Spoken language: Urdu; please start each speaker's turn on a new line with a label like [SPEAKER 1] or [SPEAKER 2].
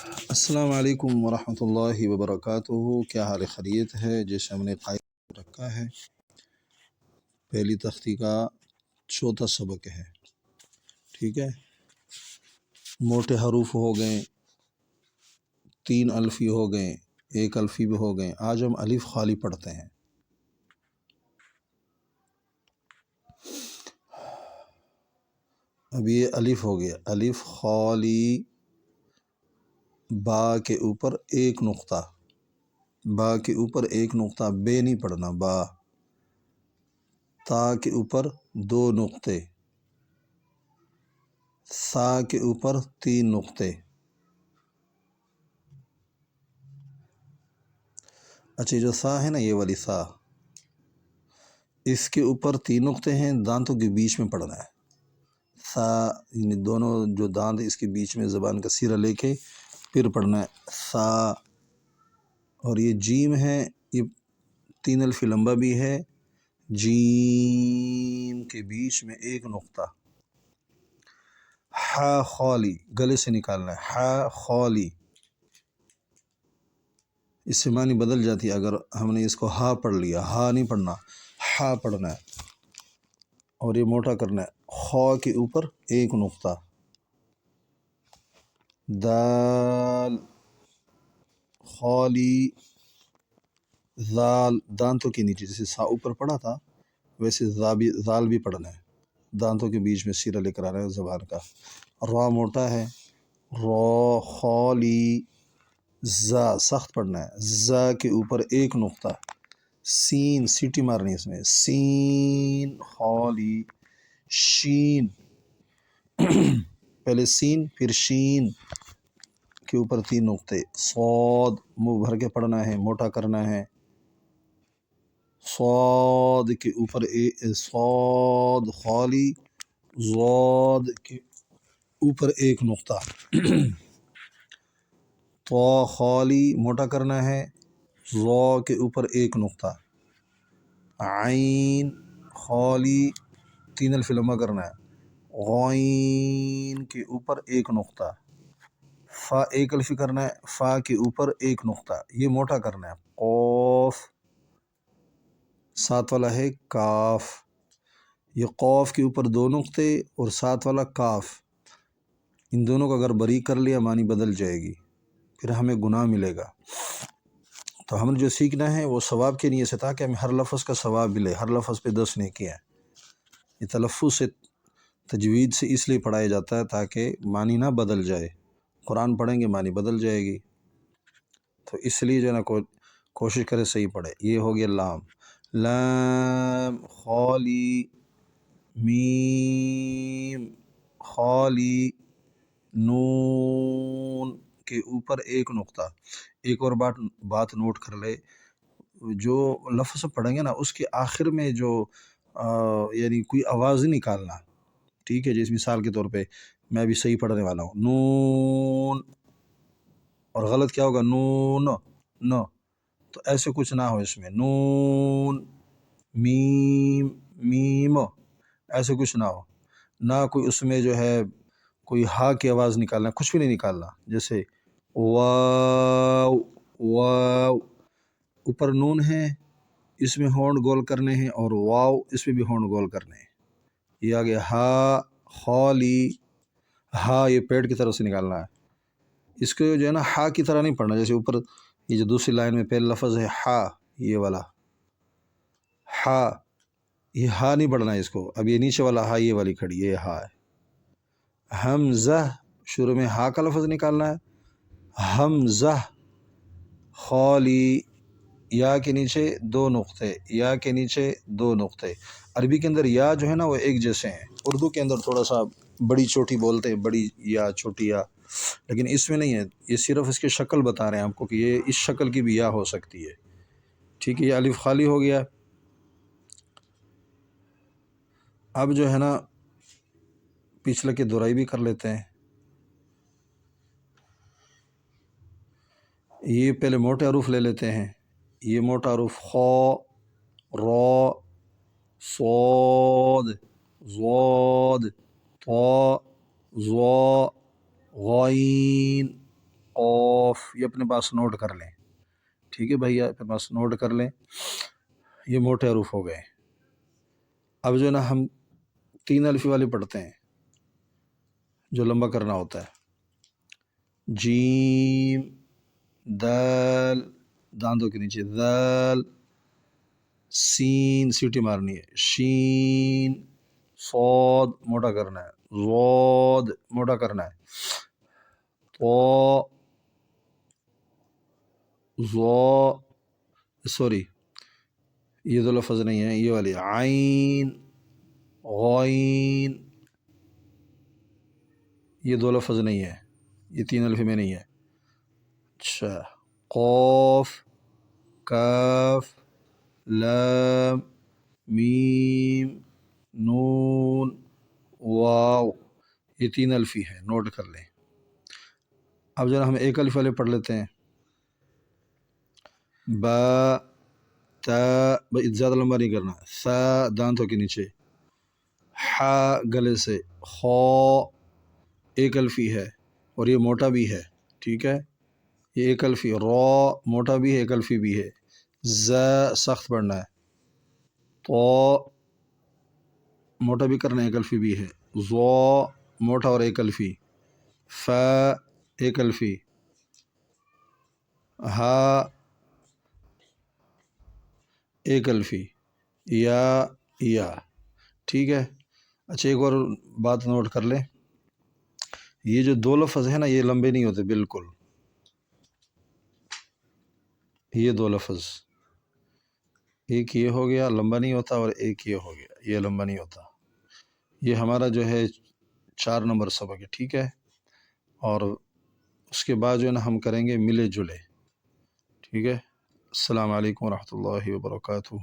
[SPEAKER 1] السلام علیکم ورحمۃ اللہ وبرکاتہ۔ کیا حال خیریت ہے؟ جیسے ہم نے قائم رکھا ہے، پہلی تختی کا چوتھا سبق ہے، ٹھیک ہے۔ موٹے حروف ہو گئے، 3 الفی ہو گئے، 1 الفی بھی ہو گئے۔ آج ہم الف خالی پڑھتے ہیں۔ اب یہ الف ہو گیا، الف خالی، با کے اوپر 1 نقطہ، با کے اوپر 1 نقطہ، بے نہیں پڑھنا، با۔ تا کے اوپر 2 نقطے، سا کے اوپر 3 نقطے۔ اچھا، جو سا ہے نا، یہ والی سا، اس کے اوپر 3 نقطے ہیں، دانتوں کے بیچ میں پڑھنا ہے۔ سا یعنی دونوں جو دانت اس کے بیچ میں زبان کا سیرا لے کے پھر پڑھنا ہے، سا۔ اور یہ جیم ہے، یہ 3 الفی لمبا بھی ہے، جیم کے بیچ میں 1 نقطہ۔ ہا خالی، گلے سے نکالنا ہے، ہا خالی۔ اس سے معنی بدل جاتی ہے اگر ہم نے اس کو ہا پڑھ لیا، ہا نہیں پڑھنا، ہا پڑھنا ہے۔ اور یہ موٹا کرنا ہے، خا کے اوپر 1 نقطہ، دال خالی، زال دانتوں کے نیچے، جیسے سا اوپر پڑھا تھا ویسے زال بھی پڑھنا ہے، دانتوں کے بیچ میں سیرا لے کر آنا ہے زبان کا۔ را موٹا ہے، را خالی، زا سخت پڑھنا ہے، زا کے اوپر 1 نقطہ، سین سیٹی مارنی اس میں، سین خالی، شین پہلے سین پھر شین کے اوپر 3 نقطے، صاد منہ بھر کے پڑھنا ہے، موٹا کرنا ہے، صاد کے اوپر صاد خالی، زاد کے اوپر 1 نقطہ، طا خالی، موٹا کرنا ہے، ظا کے اوپر 1 نقطہ، عین خالی، 3 الف لمبا کرنا ہے، غین کے اوپر 1 نقطہ، فا 1 الفی کرنا ہے، فا کے اوپر 1 نقطہ، یہ موٹا کرنا ہے، قوف 7 والا ہے، کاف، یہ قوف کے اوپر 2 نقطے اور 7 والا کاف، ان دونوں کو اگر باریک کر لیا معنی بدل جائے گی، پھر ہمیں گناہ ملے گا۔ تو ہم نے جو سیکھنا ہے وہ ثواب کے نیت سے، تاکہ ہمیں ہر لفظ کا ثواب ملے، ہر لفظ پہ 10 نیکیاں ہیں۔ یہ تلفظ سے، تجوید سے اس لیے پڑھایا جاتا ہے تاکہ معنی نہ بدل جائے، قرآن پڑھیں گے معنی بدل جائے گی، تو اس لیے جو ہے نا کوشش کرے صحیح پڑھے۔ یہ ہو گیا لام، لام خالی، میم خالی، نون کے اوپر 1 نقطہ۔ ایک اور بات نوٹ کر لے، جو لفظ پڑھیں گے نا اس کے آخر میں جو یعنی کوئی آواز نہیں نکالنا، ٹھیک ہے؟ جیسے مثال کے طور پہ میں بھی صحیح پڑھنے والا ہوں، نون، اور غلط کیا ہوگا، نون، نو، تو ایسے کچھ نہ ہو اس میں، نون، میم، میم، ایسے کچھ نہ ہو، نہ کوئی اس میں جو ہے کوئی ہا کی آواز نکالنا، کچھ بھی نہیں نکالنا۔ جیسے واو، واو، اوپر نون ہے، اس میں ہونٹ گول کرنے ہیں، اور واو اس میں بھی ہونٹ گول کرنے ہیں۔ یہ آگے ہا خالی، ہا یہ پیٹ کی طرف سے نکالنا ہے، اس کو جو ہے نا ہا کی طرح نہیں پڑھنا، جیسے اوپر یہ جو دوسری لائن میں پہلا لفظ ہے ہا، یہ والا ہا، یہ ہا نہیں پڑھنا ہے اس کو۔ اب یہ نیچے والا ہا، یہ والی کھڑی، یہ ہا ہے۔ حمزہ، شروع میں ہا کا لفظ نکالنا ہے، حمزہ خالی، یا کے نیچے 2 نقطے، یا کے نیچے 2 نقطے۔ عربی کے اندر یا جو ہے نا وہ ایک جیسے ہیں، اردو کے اندر تھوڑا سا بڑی چھوٹی بولتے ہیں، بڑی یا چھوٹی یا، لیکن اس میں نہیں ہے، یہ صرف اس کی شکل بتا رہے ہیں آپ کو کہ یہ اس شکل کی بھی یا ہو سکتی ہے، ٹھیک ہے؟ یہ الف خالی ہو گیا۔ اب جو ہے نا پچھلے کی دہرائی بھی کر لیتے ہیں۔ یہ پہلے موٹے حروف لے لیتے ہیں، یہ موٹا حروف خا، را، صاد، ضاد، طا، ظا، غین، قوف، یہ اپنے پاس نوٹ کر لیں، ٹھیک ہے بھیا، اپنے پاس نوٹ کر لیں، یہ موٹے حروف ہو گئے۔ اب جو ہے نا ہم 3 الفی والے پڑھتے ہیں جو لمبا کرنا ہوتا ہے، جیم، دال، دانتوں کے نیچے دال، سین سیٹی مارنی ہے، شین، صاد موٹا کرنا ہے، ضاد موٹا کرنا ہے، طا، ظا، سوری یہ دو لفظ نہیں ہے، یہ والی عین، غائن، یہ دو لفظ نہیں ہے، یہ 3 الفی میں نہیں ہے۔ اچھا، قوف، کاف، لام، میم، نون، واو، یہ 3 الفی ہے، نوٹ کر لیں۔ اب ذرا ہم 1 الف والے پڑھ لیتے ہیں، با، تا، زیادہ لمبا نہیں کرنا، سا دانتوں کے نیچے، حا گلے سے، خو 1 الفی ہے اور یہ موٹا بھی ہے، ٹھیک ہے، یہ 1 الفی، را موٹا بھی ہے 1 الفی بھی ہے، ز سخت پڑھنا ہے، تو موٹا بھی کرنا ہے 1 الفی بھی ہے، ضا موٹا اور 1 الفی، ف 1 الفی، ہا 1 الفی، یا، ٹھیک ہے۔ اچھا ایک اور بات نوٹ کر لیں، یہ جو 2 لفظ ہیں نا یہ لمبے نہیں ہوتے بالکل، یہ 2 لفظ، ایک یہ ہو گیا لمبا نہیں ہوتا اور ایک یہ ہو گیا یہ لمبا نہیں ہوتا، یہ ہمارا جو ہے 4 نمبر سبق ہے، ٹھیک ہے، اور اس کے بعد جو ہے نا ہم کریں گے ملے جلے، ٹھیک ہے۔ السلام علیکم ورحمۃ اللہ وبرکاتہ۔